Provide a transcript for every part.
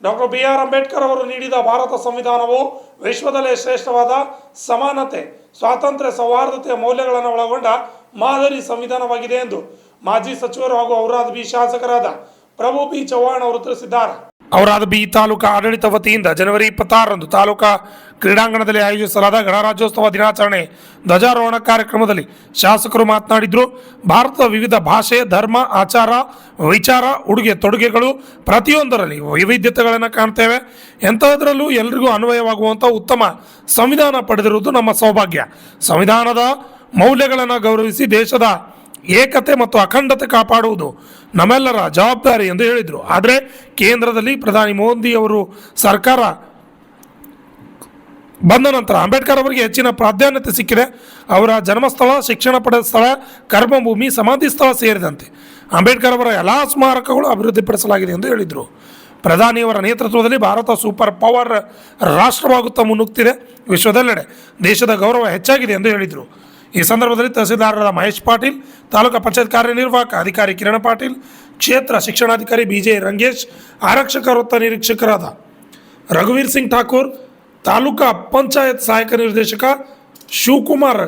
Doctor BR Ambedkar ಅವರು ನೀಡಿದ ಭಾರತ ಸಂವಿಧಾನವು ವಿಶ್ವದಲ್ಲೇ ಶ್ರೇಷ್ಠವಾದ ಸಮಾನತೆ, ಸ್ವಾತಂತ್ರ್ಯ, ಸೌಹಾರ್ದತೆಯ ಮೌಲ್ಯಗಳನ್ನು ಒಳಗೊಂಡ ಮಾದರಿ ಸಂವಿಧಾನವಾಗಿದೆ ಎಂದು ಮಾಜಿ ಸಚಿವರು ಹಾಗೂ ಔರಾದ್ ಬಿ ಶಾಸಕರಾದ ಪ್ರಭು ಬಿ ಚವ್ಹಾಣ್ ಅವರು ತಿಳಿಸಿದ್ದಾರೆ. ಔರಾದ್ ಬಿ ತಾಲೂಕಾ ಆಡಳಿತ ವತಿಯಿಂದ ಜನವರಿ 26ರಂದು ತಾಲೂಕಾ ಕ್ರೀಡಾಂಗಣದಲ್ಲಿ ಆಯೋಜಿಸಲಾದ ಗಣರಾಜ್ಯೋತ್ಸವ ದಿನಾಚರಣೆ ಧ್ವಜಾರೋಹಣ ಕಾರ್ಯಕ್ರಮದಲ್ಲಿ ಶಾಸಕರು ಮಾತನಾಡಿದರು. ಭಾರತದ ವಿವಿಧ ಭಾಷೆ, ಧರ್ಮ, ಆಚಾರ, ವಿಚಾರ, ಉಡುಗೆ ತೊಡುಗೆಗಳು ಪ್ರತಿಯೊಂದರಲ್ಲಿ ವೈವಿಧ್ಯತೆಗಳನ್ನು ಕಾಣ್ತೇವೆ. ಎಂಥದ್ರಲ್ಲೂ ಎಲ್ರಿಗೂ ಅನ್ವಯವಾಗುವಂಥ ಉತ್ತಮ ಸಂವಿಧಾನ ಪಡೆದಿರುವುದು ನಮ್ಮ ಸೌಭಾಗ್ಯ. ಸಂವಿಧಾನದ ಮೌಲ್ಯಗಳನ್ನು ಗೌರವಿಸಿ ದೇಶದ ಏಕತೆ ಮತ್ತು ಅಖಂಡತೆ ಕಾಪಾಡುವುದು ನಮ್ಮೆಲ್ಲರ ಜವಾಬ್ದಾರಿ ಎಂದು ಹೇಳಿದರು. ಆದರೆ ಕೇಂದ್ರದಲ್ಲಿ ಪ್ರಧಾನಿ ಮೋದಿ ಅವರು ಸರ್ಕಾರ ಬಂದ ನಂತರ ಅಂಬೇಡ್ಕರ್ ಅವರಿಗೆ ಹೆಚ್ಚಿನ ಪ್ರಾಧಾನ್ಯತೆ ಸಿಕ್ಕಿದೆ. ಅವರ ಜನ್ಮಸ್ಥಳ, ಶಿಕ್ಷಣ ಪಡೆದ ಸ್ಥಳ, ಕರ್ಮಭೂಮಿ, ಸಮಾಧಿ ಸ್ಥಳ ಸೇರಿದಂತೆ ಅಂಬೇಡ್ಕರ್ ಅವರ ಎಲ್ಲ ಸ್ಮಾರಕಗಳು ಅಭಿವೃದ್ಧಿಪಡಿಸಲಾಗಿದೆ ಎಂದು ಹೇಳಿದರು. ಪ್ರಧಾನಿಯವರ ನೇತೃತ್ವದಲ್ಲಿ ಭಾರತ ಸೂಪರ್ ಪವರ್ ರಾಷ್ಟ್ರವಾಗುತ್ತಾ ಮುನ್ನುಗ್ತಿದೆ. ವಿಶ್ವದೆಲ್ಲೆಡೆ ದೇಶದ ಗೌರವ ಹೆಚ್ಚಾಗಿದೆ ಎಂದು ಹೇಳಿದರು. ಈ ಸಂದರ್ಭದಲ್ಲಿ ತಹಸೀಲ್ದಾರರಾದ ಮಹೇಶ್ ಪಾಟೀಲ್, ತಾಲೂಕಾ ಪಂಚಾಯತ್ ಕಾರ್ಯನಿರ್ವಾಹಕ ಅಧಿಕಾರಿ ಕಿರಣ್ ಪಾಟೀಲ್, ಕ್ಷೇತ್ರ ಶಿಕ್ಷಣಾಧಿಕಾರಿ BJ ರಂಗೇಶ್, ಆರಕ್ಷಕ ವೃತ್ತ ನಿರೀಕ್ಷಕರಾದ ರಘುವೀರ್ ಸಿಂಗ್ ಠಾಕೂರ್, ತಾಲೂಕಾ ಪಂಚಾಯತ್ ಸಹಾಯಕ ನಿರ್ದೇಶಕ ಶಿವಕುಮಾರ್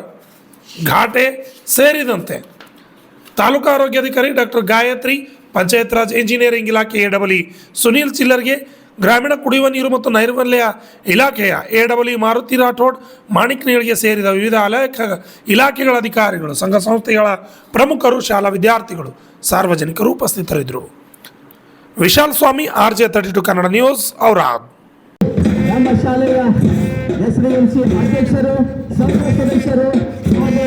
ಘಾಟೆ ಸೇರಿದಂತೆ ತಾಲೂಕಾ ಆರೋಗ್ಯಾಧಿಕಾರಿ ಡಾಕ್ಟರ್ ಗಾಯತ್ರಿ, ಪಂಚಾಯತ್ ರಾಜ್ ಇಂಜಿನಿಯರಿಂಗ್ ಇಲಾಖೆ AEE ಸುನೀಲ್ ಚಿಲ್ಲರ್ಗೆ, ಗ್ರಾಮೀಣ ಕುಡಿಯುವ ನೀರು ಮತ್ತು ನೈರ್ಮಲ್ಯ ಇಲಾಖೆಯ AEE ಮಾರುತಿ ರಾಠೋಡ್, ಮಾಣಿಕ್ ನೀಳ್ಗೆ ಸೇರಿದ ವಿವಿಧ ಇಲಾಖೆಗಳ ಅಧಿಕಾರಿಗಳು, ಸಂಘ ಸಂಸ್ಥೆಗಳ ಪ್ರಮುಖರು, ಶಾಲಾ ವಿದ್ಯಾರ್ಥಿಗಳು, ಸಾರ್ವಜನಿಕರು ಉಪಸ್ಥಿತರಿದ್ದರು. ವಿಶಾಲ್ ಸ್ವಾಮಿ, RJ 32 ಕನ್ನಡ ನ್ಯೂಸ್, ಔರಾದ್. ನಮ್ಮ ಶಾಲೆಯ SDMC ಅಧ್ಯಕ್ಷರು, ಸಂಘ ಸದಸ್ಯರು ಹಾಗೂ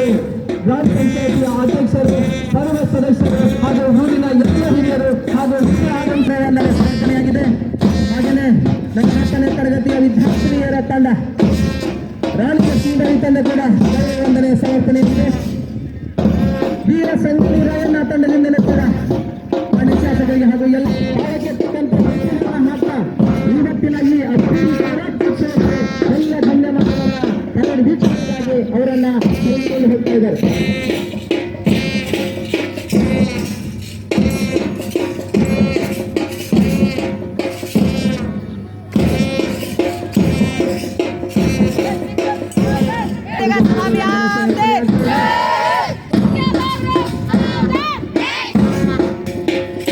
ಗ್ರಾಮ ಪಂಚಾಯತಿಯ ಅಧ್ಯಕ್ಷರು, ಸರ್ವ ಸದಸ್ಯರು ಹಾಗೂ ಊರಿನ ಎಲ್ಲ ಹಿರಿಯರು ಹಾಗೂ ಆಡಳಿತವೆಲ್ಲರ ಸಮರ್ಪಣೆಯಾಗಿದೆ. ಹಾಗೆಯೇ 4ನೇ ತರಗತಿಯ ವಿದ್ಯಾರ್ಥಿನಿಯರ ತಂಡ, ರಾಣಿಯ ಶ್ರೀಧರಿ ತಂಡ ಕೂಡ ವಂದನೆ ಸಮರ್ಪಣೆಯಾಗಿದೆ. ವೀರ ಸಂಗೊಳ್ಳಿ ರಾಯಣ್ಣ ತಂಡದಿಂದಲೇ ಕೂಡ ಮಾನ್ಯ ಶಾಸಕರಿಗೆ ಹಾಗೂ ಎಲ್ಲ ಭಾಗಕ್ಕೆತ್ತಕ್ಕಂಥ ಹಾಕ ಇವತ್ತಿನ ಈ ಎಲ್ಲ ಧನ್ಯವಾದಗಳನ್ನ ಕನ್ನಡ ವೀಕ್ಷಕರಾಗಿ ಅವರನ್ನ ಕರೆದುಕೊಂಡು ಹೋಗ್ತಾ ಇದ್ದಾರೆ.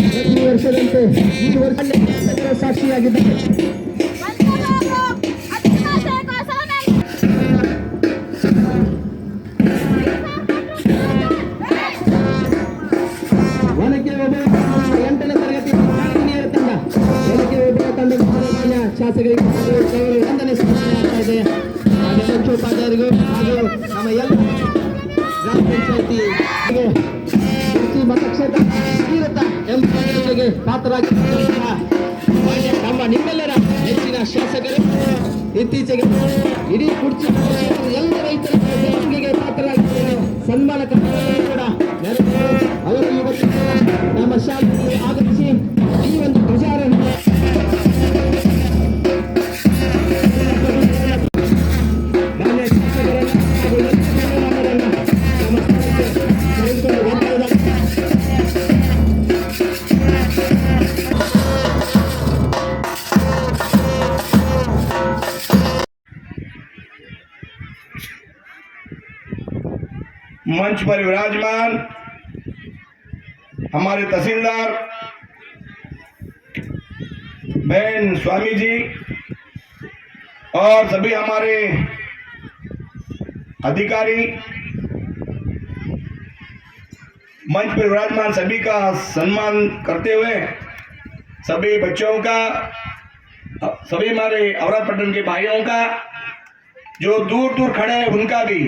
ಪ್ರತಿ ವರ್ಷದಂತೆ ಈ ವರ್ಷ ಸಾಕ್ಷಿಯಾಗಿದ್ದಾರೆ. ಶಾಸಕರಿಗೆ ವಂದನೆ ಆಗ್ತಾ ಇದೆ. ಉಪಾಧ್ಯಾಯರಿಗೂ ಹಾಗೂ ನಮ್ಮ ಎಲ್ಲ ಗ್ರಾಮ ಪಂಚಾಯತಿ ಮತಕ್ಷೇತ್ರ ಎಂಬುದರಿಗೆ ಪಾತ್ರರಾಗಿರುವಂತಹ ನಮ್ಮ ನಿಮ್ಮೆಲ್ಲರ ಹೆಚ್ಚಿನ ಶಾಸಕರು ಇತ್ತೀಚೆಗೆ ಇಡೀ ಕುರ್ಚಿ ಎಲ್ಲ ರೈತರ ಬೆಳವಣಿಗೆಗೆ ಪಾತ್ರರಾಗಿದ್ದಾರೆ. ಸನ್ಮಾನ ಕೂಡ ಅವರು ಇವತ್ತು ನಮ್ಮ ಶಾಲೆಗೆ ಆಗಮಿಸಿ ಈ ಒಂದು ಧ್ವಜಾರೋಹಣ मंच पर विराजमान हमारे तहसीलदार बहन स्वामी जी और सभी हमारे अधिकारी, मंच पर विराजमान सभी का सम्मान करते हुए सभी बच्चों का, सभी हमारे औरत पट्टन के भाइयों का, जो दूर दूर खड़े हैं उनका भी